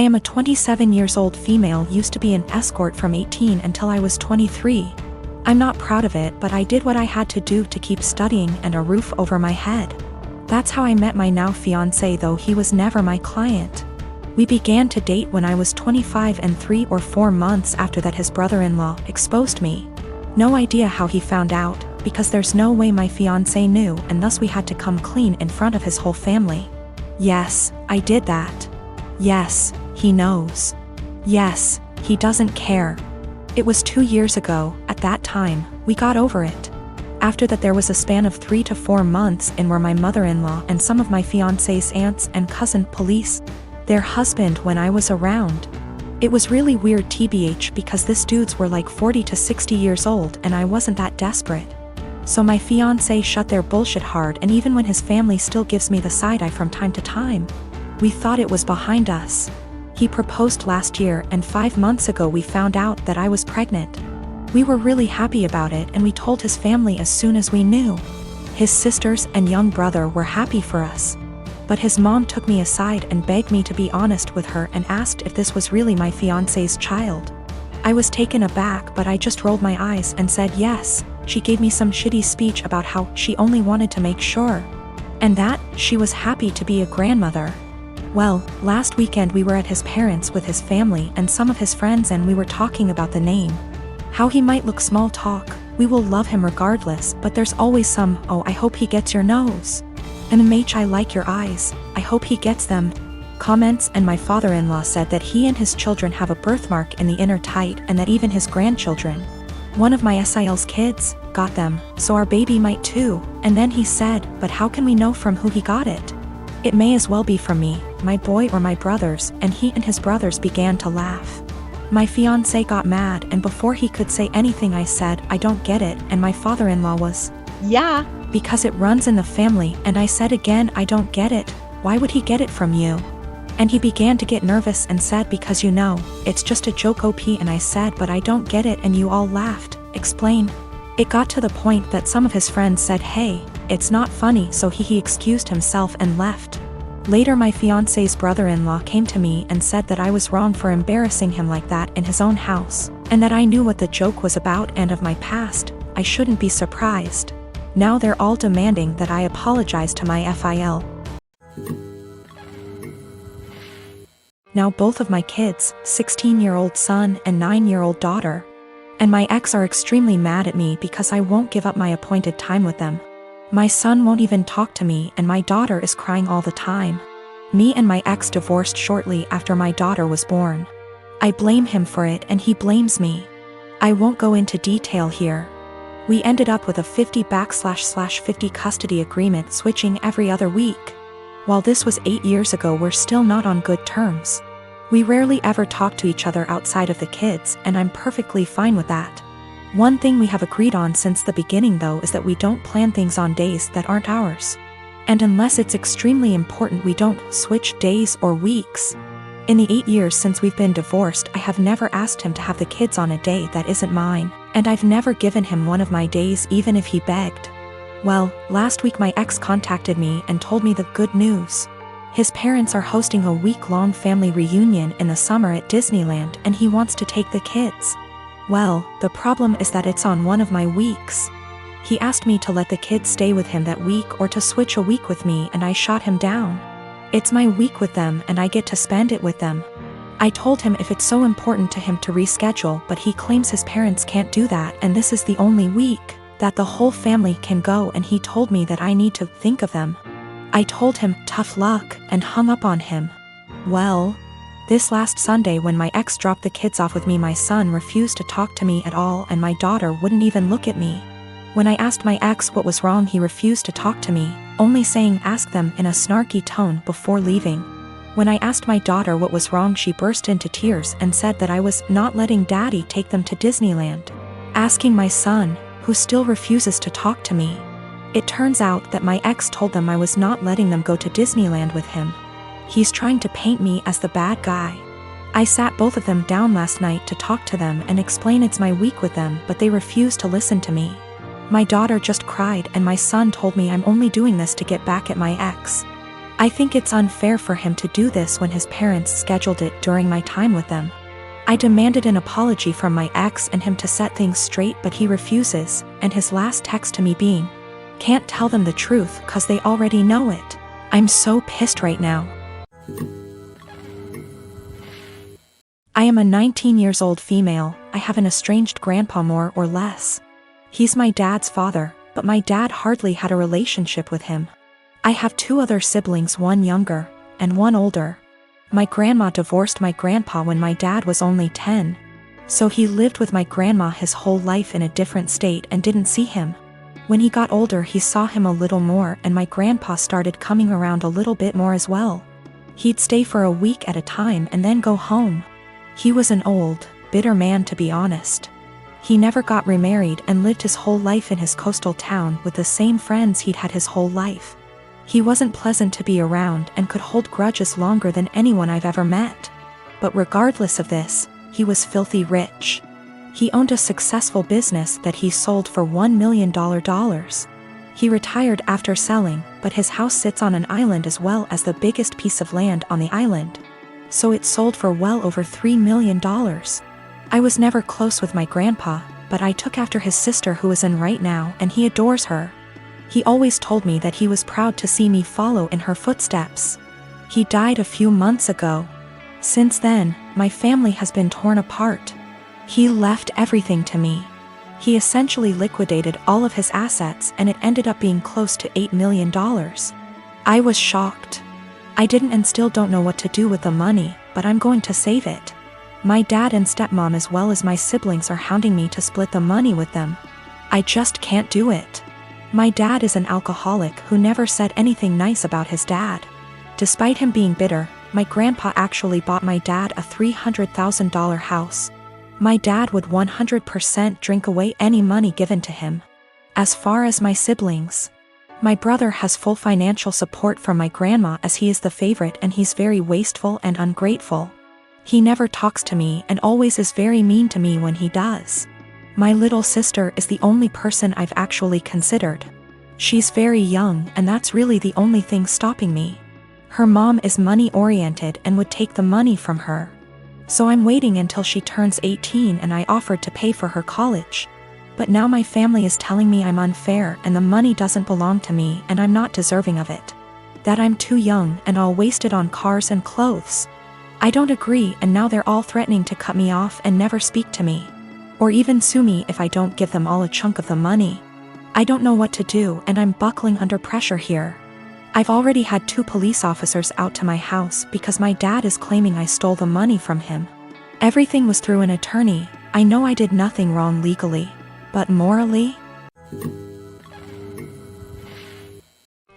I am a 27 years old female, used to be an escort from 18 until I was 23. I'm not proud of it, but I did what I had to do to keep studying and a roof over my head. That's how I met my now fiancé, though he was never my client. We began to date when I was 25, and 3 or 4 months after that his brother-in-law exposed me. No idea how he found out, because there's no way my fiancé knew, and thus we had to come clean in front of his whole family. Yes, I did that. Yes, he knows. Yes, he doesn't care. It was 2 years ago. At that time, we got over it. After that there was a span of 3 to 4 months in where my mother-in-law and some of my fiancé's aunts and cousin police their husband when I was around. It was really weird tbh, because this dudes were like 40 to 60 years old and I wasn't that desperate. So my fiancé shut their bullshit hard, and even when his family still gives me the side eye from time to time, we thought it was behind us. He proposed last year, and 5 months ago we found out that I was pregnant. We were really happy about it, and we told his family as soon as we knew. His sisters and young brother were happy for us. But his mom took me aside and begged me to be honest with her and asked if this was really my fiancé's child. I was taken aback, but I just rolled my eyes and said yes. She gave me some shitty speech about how she only wanted to make sure, and that she was happy to be a grandmother. Well, last weekend we were at his parents' with his family and some of his friends, and we were talking about the name. How he might look, small talk. We will love him regardless, but there's always some, oh, I hope he gets your nose. And I like your eyes, I hope he gets them comments. And my father-in-law said that he and his children have a birthmark in the inner tight, and that even his grandchildren, one of my SIL's kids, got them, so our baby might too. And then he said, but how can we know from who he got it? It may as well be from me, my boy, or my brothers. And he and his brothers began to laugh. My fiancé got mad, and before he could say anything I said, I don't get it, and my father-in-law was, yeah, because it runs in the family. And I said again, I don't get it, why would he get it from you? And he began to get nervous and said, because you know, it's just a joke OP. And I said, but I don't get it, and you all laughed. Explain. It got to the point that some of his friends said, hey, it's not funny, so he excused himself and left. Later my fiancé's brother-in-law came to me and said that I was wrong for embarrassing him like that in his own house, and that I knew what the joke was about and of my past. I shouldn't be surprised. Now they're all demanding that I apologize to my FIL. Now both of my kids, 16-year-old son and 9-year-old daughter, and my ex are extremely mad at me because I won't give up my appointed time with them. My son won't even talk to me, and my daughter is crying all the time. Me and my ex divorced shortly after my daughter was born. I blame him for it, and he blames me. I won't go into detail here. We ended up with a 50/50 custody agreement, switching every other week. While this was 8 years ago, we're still not on good terms. We rarely ever talk to each other outside of the kids, and I'm perfectly fine with that. One thing we have agreed on since the beginning, though, is that we don't plan things on days that aren't ours. And unless it's extremely important, we don't switch days or weeks. In the 8 years since we've been divorced, I have never asked him to have the kids on a day that isn't mine, and I've never given him one of my days even if he begged. Well, last week my ex contacted me and told me the good news. His parents are hosting a week-long family reunion in the summer at Disneyland, and he wants to take the kids. Well, the problem is that it's on one of my weeks. He asked me to let the kids stay with him that week or to switch a week with me, and I shot him down. It's my week with them and I get to spend it with them. I told him if it's so important to him to reschedule, but he claims his parents can't do that, and this is the only week that the whole family can go, and he told me that I need to think of them. I told him tough luck and hung up on him. Well, this last Sunday when my ex dropped the kids off with me, my son refused to talk to me at all, and my daughter wouldn't even look at me. When I asked my ex what was wrong, he refused to talk to me, only saying ask them in a snarky tone before leaving. When I asked my daughter what was wrong, she burst into tears and said that I was not letting daddy take them to Disneyland, asking my son, who still refuses to talk to me. It turns out that my ex told them I was not letting them go to Disneyland with him. He's trying to paint me as the bad guy. I sat both of them down last night to talk to them and explain it's my week with them, but they refused to listen to me. My daughter just cried, and my son told me I'm only doing this to get back at my ex. I think it's unfair for him to do this when his parents scheduled it during my time with them. I demanded an apology from my ex and him to set things straight, but he refuses, and his last text to me being, "Can't tell them the truth 'cause they already know it." I'm so pissed right now. I am a 19 years old female. I have an estranged grandpa more or less. He's my dad's father, but my dad hardly had a relationship with him. I have 2 other siblings, one younger and one older. My grandma divorced my grandpa when my dad was only 10. So he lived with my grandma his whole life in a different state and didn't see him. When he got older, he saw him a little more, and my grandpa started coming around a little bit more as well. He'd stay for a week at a time and then go home. He was an old, bitter man, to be honest. He never got remarried and lived his whole life in his coastal town with the same friends he'd had his whole life. He wasn't pleasant to be around and could hold grudges longer than anyone I've ever met. But regardless of this, he was filthy rich. He owned a successful business that he sold for $1 million. He retired after selling, but his house sits on an island as well as the biggest piece of land on the island. So it sold for well over $3 million. I was never close with my grandpa, but I took after his sister, who is in right now, and he adores her. He always told me that he was proud to see me follow in her footsteps. He died a few months ago. Since then, my family has been torn apart. He left everything to me. He essentially liquidated all of his assets, and it ended up being close to $8 million. I was shocked. I didn't and still don't know what to do with the money, but I'm going to save it. My dad and stepmom as well as my siblings are hounding me to split the money with them. I just can't do it. My dad is an alcoholic who never said anything nice about his dad. Despite him being bitter, my grandpa actually bought my dad a $300,000 house. My dad would 100% drink away any money given to him. As far as my siblings, my brother has full financial support from my grandma as he is the favorite, and he's very wasteful and ungrateful. He never talks to me and always is very mean to me when he does. My little sister is the only person I've actually considered. She's very young, and that's really the only thing stopping me. Her mom is money-oriented and would take the money from her. So I'm waiting until she turns 18, and I offered to pay for her college. But now my family is telling me I'm unfair and the money doesn't belong to me and I'm not deserving of it. That I'm too young and I'll waste it on cars and clothes. I don't agree, and now they're all threatening to cut me off and never speak to me. Or even sue me if I don't give them all a chunk of the money. I don't know what to do, and I'm buckling under pressure here. I've already had 2 police officers out to my house because my dad is claiming I stole the money from him. Everything was through an attorney. I know I did nothing wrong legally. But morally?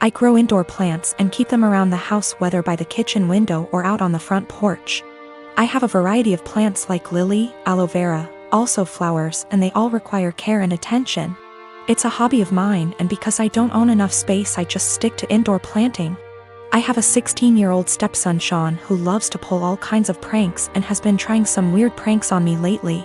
I grow indoor plants and keep them around the house, whether by the kitchen window or out on the front porch. I have a variety of plants like lily, aloe vera, also flowers, and they all require care and attention. It's a hobby of mine, and because I don't own enough space, I just stick to indoor planting. I have a 16-year-old stepson, Sean, who loves to pull all kinds of pranks and has been trying some weird pranks on me lately.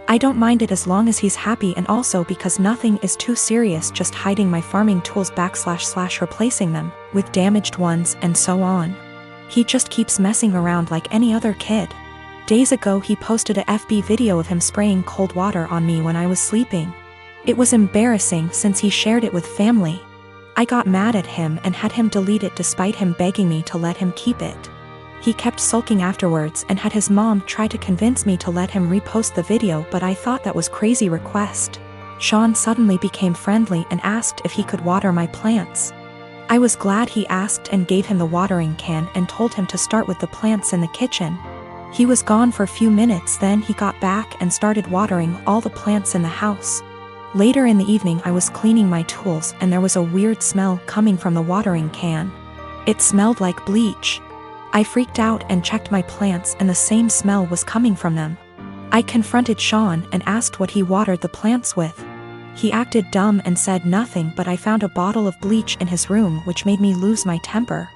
I don't mind it as long as he's happy, and also because nothing is too serious, just hiding my farming tools / replacing them with damaged ones and so on. He just keeps messing around like any other kid. Days ago he posted a FB video of him spraying cold water on me when I was sleeping. It was embarrassing since he shared it with family. I got mad at him and had him delete it despite him begging me to let him keep it. He kept sulking afterwards and had his mom try to convince me to let him repost the video, but I thought that was crazy request. Sean suddenly became friendly and asked if he could water my plants. I was glad he asked and gave him the watering can and told him to start with the plants in the kitchen. He was gone for a few minutes, then he got back and started watering all the plants in the house. Later in the evening I was cleaning my tools and there was a weird smell coming from the watering can. It smelled like bleach. I freaked out and checked my plants, and the same smell was coming from them. I confronted Sean and asked what he watered the plants with. He acted dumb and said nothing, but I found a bottle of bleach in his room, which made me lose my temper.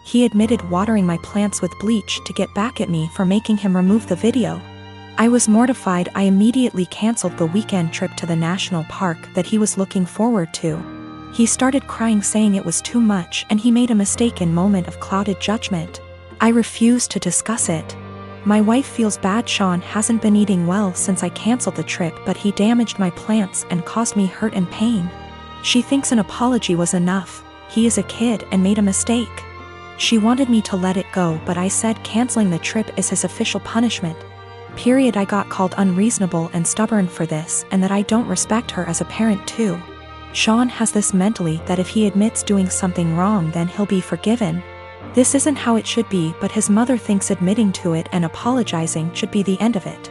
He admitted watering my plants with bleach to get back at me for making him remove the video. I was mortified. I immediately canceled the weekend trip to the national park that he was looking forward to. He started crying saying it was too much and he made a mistake in moment of clouded judgment. I refused to discuss it. My wife feels bad. Sean hasn't been eating well since I canceled the trip, but he damaged my plants and caused me hurt and pain. She thinks an apology was enough. He is a kid and made a mistake. She wanted me to let it go, but I said canceling the trip is his official punishment. I got called unreasonable and stubborn for this, and that I don't respect her as a parent too. Sean has this mentally that if he admits doing something wrong then he'll be forgiven. This isn't how it should be, but his mother thinks admitting to it and apologizing should be the end of it.